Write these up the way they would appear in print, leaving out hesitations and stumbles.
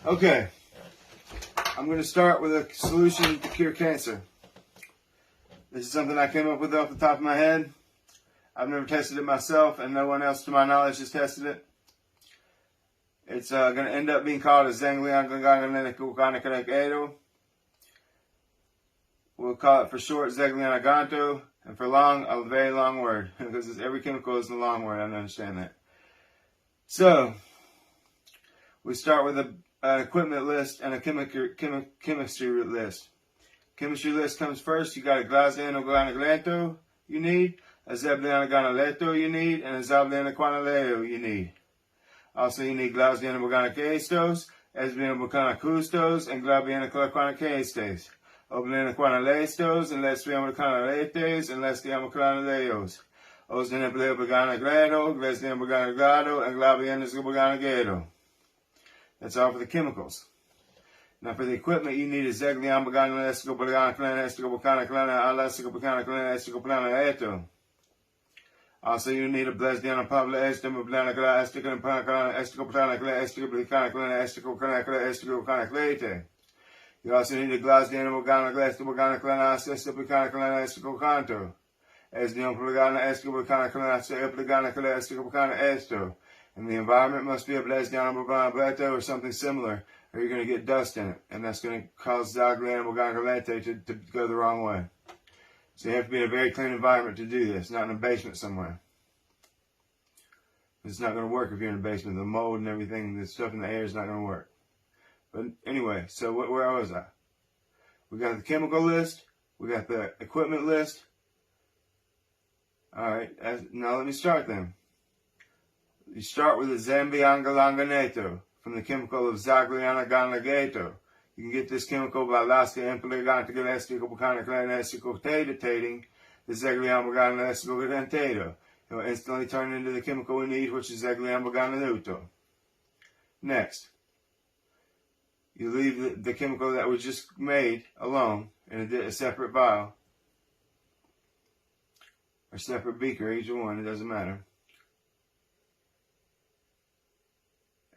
Okay, I'm going to start with a solution to cure cancer. This is something I came up with off the top of my head. I've never tested it myself, and no one else to my knowledge has tested it. It's going to end up being called a Zeglianaganto. We'll call it for short Zeglianaganto, and for long, a very long word, because every chemical is a long word. I understand that. So, we start with an equipment list and a chemistry list. Chemistry list comes first. You got a Glazdianoganagleto you need, a Zeblianaganaleto you need, and a Zablianaquanaleo you need. Also, you need Glazdianoganakestos, Esbianobucanacustos, and Glabianaquanacestes. Oblianaquanalestos, and Lesbianobucanaletes, and Lesbianobucanaleos. Osdianabuganagleto, Glazdianobuganagleto, and Glabianabuganagleto. That's all for the chemicals. Now for the equipment, you need a Zeglianaganalesto. Also, you need a Blesdiana Pabla Estim, Blanagla, Esticon, Esticoplanagla, Esticoplanagla. You also need a Glazdiana Moganagla, Estiboganaclana, Estiboganaclana, Esticocanto. Esdion Plagana, Esticobacana, Epligana, Esticopacana Esto. And the environment must be a Blesdiana Moganagleto or something similar, or you're going to get dust in it. And that's going to cause Zagliana Moganagleto to go the wrong way. So you have to be in a very clean environment to do this, not in a basement somewhere. It's not going to work if you're in a basement. The mold and everything, the stuff in the air is not going to work. But anyway, so where was I? We got the chemical list. We got the equipment list. All right, now let me start then. You start with the Zambiangalanganeto from the chemical of Zaglianaganagato. You can get this chemical by Lasca implegantigalesticobucanaclanesticotatating the Zegliamboganalesticoganteto. It will instantly turn into the chemical we need, which is Zegliamboganaluto. Next, you leave the chemical that was just made alone in a separate vial, or separate beaker, either one, it doesn't matter.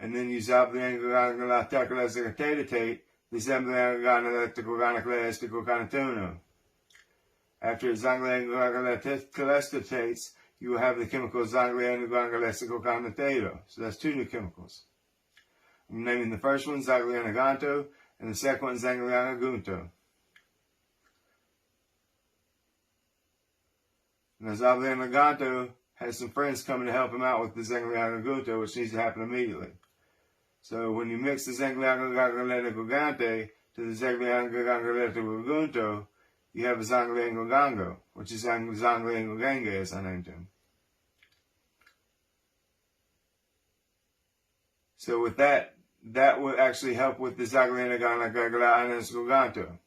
And then you Zagliangalanaclanesticotatatate the Zegliangalanaclanesticoganatetuno. After Zegliangalanaclanesticatates, you will have the chemical Zegliangalanaclanesticoganateto. So that's two new chemicals. I'm naming the first one Zeglianaganto, and the second one Zeglianagunto. Now Zeglianaganto has some friends coming to help him out with the Zeglianagunto, which needs to happen immediately. So when you mix the Zegliangalanacogante to the Zegliangalanacogante, you have a Zangliangogango, which is Zangliangoganga, as I named him. So with that will actually help with the Zegliangalanacogante.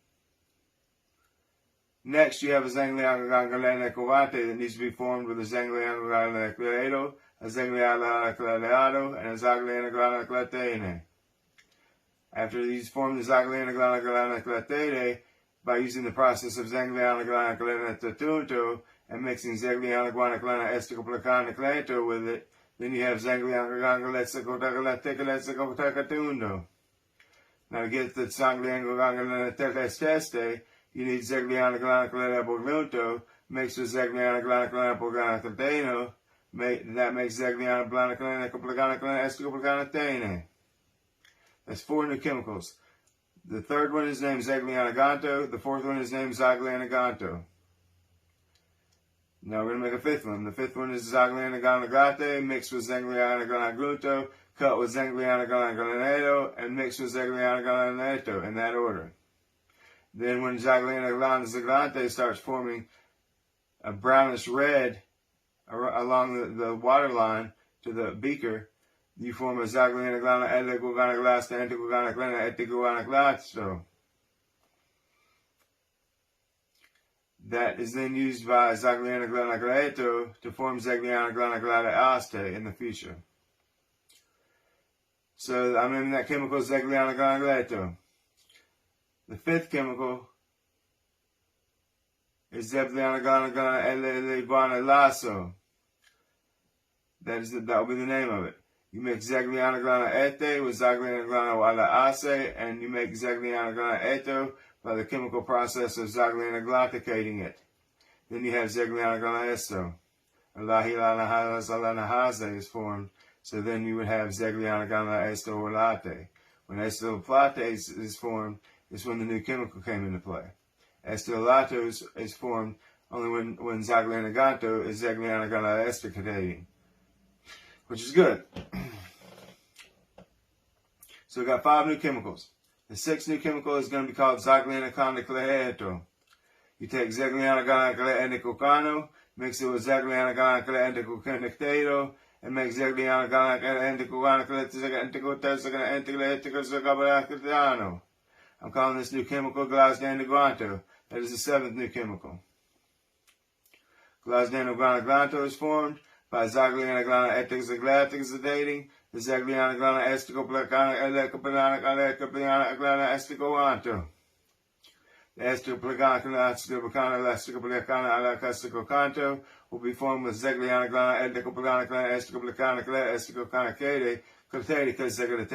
Next, you have a Zegliangalanacogante that needs to be formed with a Zegliangalanacleato, a Zegliangalanacleato, and a Zegliangalanacletane. After these form the Zegliangalanacletane by using the process of Zegliangalanacleato and mixing Zegliangalanacleato with it, then you have Zegliangalanacleato. Now to get the Zegliangalanacleato, you need Zegliangalanacleato mixed with Zegliangalanacleato. That makes Zegliangalanacleato. That's four new chemicals. The third one is named Zeglianaganto. The fourth one is named Zeglianaganto. Now we're going to make a fifth one. The fifth one is Zeglianaganagate mixed with Zeglianaganagunto, cut with Zeglianaganato, and mixed with Zeglianaganato in that order. Then when Zeglianaganagante starts forming a brownish red along the water line to the beaker, you form a Zeglianaganaglasto. That is then used by Zeglianaganagleto to form Zeglianaganagleaste in the future. So I'm naming that chemical Zeglianaganagleto. The fifth chemical is Zeglianaganagleaso. That will be the name of it. You make Zegliana glana ete with Zegliana glana wala ase, and you make Zegliana glana eto by the chemical process of Zegliana glycating it. Then you have Zegliana glana esto. Lahilana halazalana haze is formed, so then you would have Zegliana glana esto or latte. When esto plate is formed, is when the new chemical came into play. Esto lato is formed only when Zegliana ganto is Zegliana glana esticating, which is good. So we got 5 new chemicals. The 6th new chemical is going to be called Zegliana condicleato. You take Zegliana ganacleendicocano, mix it with Zegliana ganacleendicoconnectato, and make Zegliana ganacleendicocano. I'm calling this new chemical Glasdaniguanto. That is the 7th new chemical. Glasdaniguanto is formed by Zegliana glana etixidating, the Zegliana glana esticoplacana elecoplanacana glana esticoanto. The esticoplacana esticoplacana will be formed with Zegliana glana eticoplacana esticoplacana esticocanacade, because Zegliana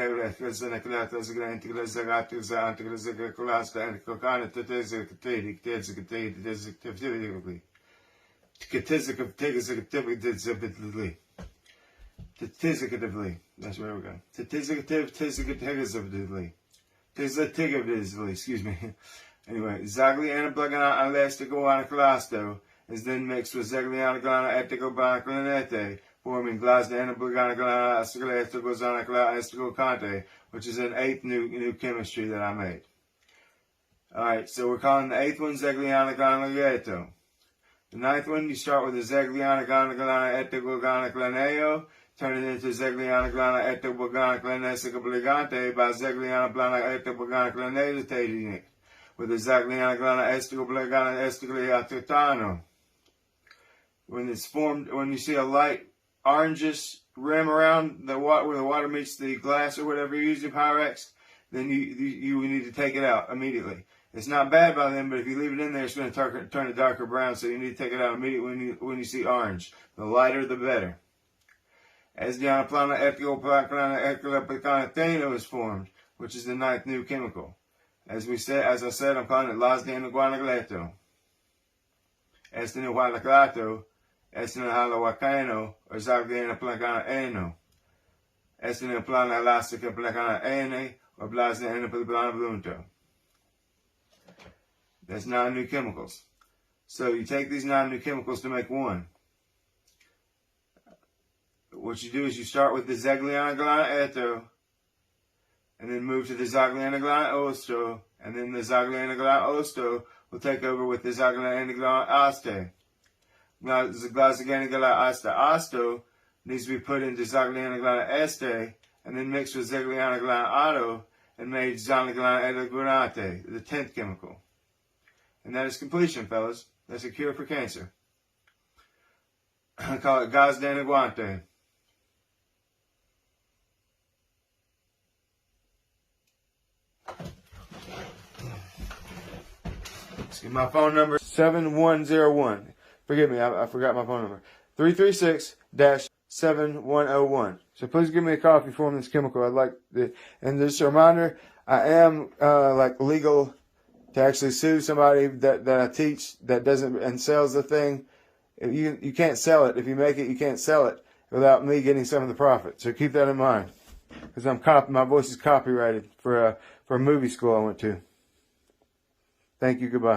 Statistically, that's where we're going. Statistically, excuse me. Anyway, Zegliana blagana elasticoanaclasto is then mixed with Zegliana glana eticobanaclanete, forming Glasdana blagana glana esticoanaclaesticocante, which is an 8th new chemistry that I made. Alright, so we're calling the 8th one Zegliana glana lieto. The 9th one, you start with the Zegliana glana eticoganaclaneo, turn it into Zegliana glana eticoganaclanesticobligante by Zegliana glana eticoganaclanetating with the Zegliana glana esticobligana esticoliatano. When it's formed, when you see a light orangish rim around the water, where the water meets the glass or whatever you're using Pyrex, then you need to take it out immediately. It's not bad by then, but if you leave it in there, it's going to turn a darker brown, so you need to take it out immediately when you see orange. The lighter, the better. As Dianaplana eticoplacana eticoplacana is formed, which is the 9th new chemical. As I said, I'm calling it Glasdaniguanagleto. Estinohualaclato, Estinohalawacano, or Zegliana placana eno. Estinoplana elastica placana ene, or Blasdana blunto. That's 9 new chemicals. So you take these 9 new chemicals to make one. What you do is you start with the Zegliana glana eto, and then move to the Zegliana glana osto, and then the Zegliana glana osto will take over with the Zegliana glana aste. Now, the Zegliana glana asto needs to be put into Zegliana glana este, and then mixed with Zegliana glana auto, and made Zegliana etigunate, the 10th chemical. And that is completion, fellas. That's a cure for cancer. I call it Glasdaniguanto. My phone number 7101. Forgive me, I forgot my phone number. 336-7101. So please give me a call if you form this chemical. I'd like the, and just a reminder, I am legal to actually sue somebody that I teach that doesn't and sells the thing. You can't sell it. If you make it, you can't sell it without me getting some of the profit. So keep that in mind, because my voice is copyrighted for a movie school I went to. Thank you. Goodbye.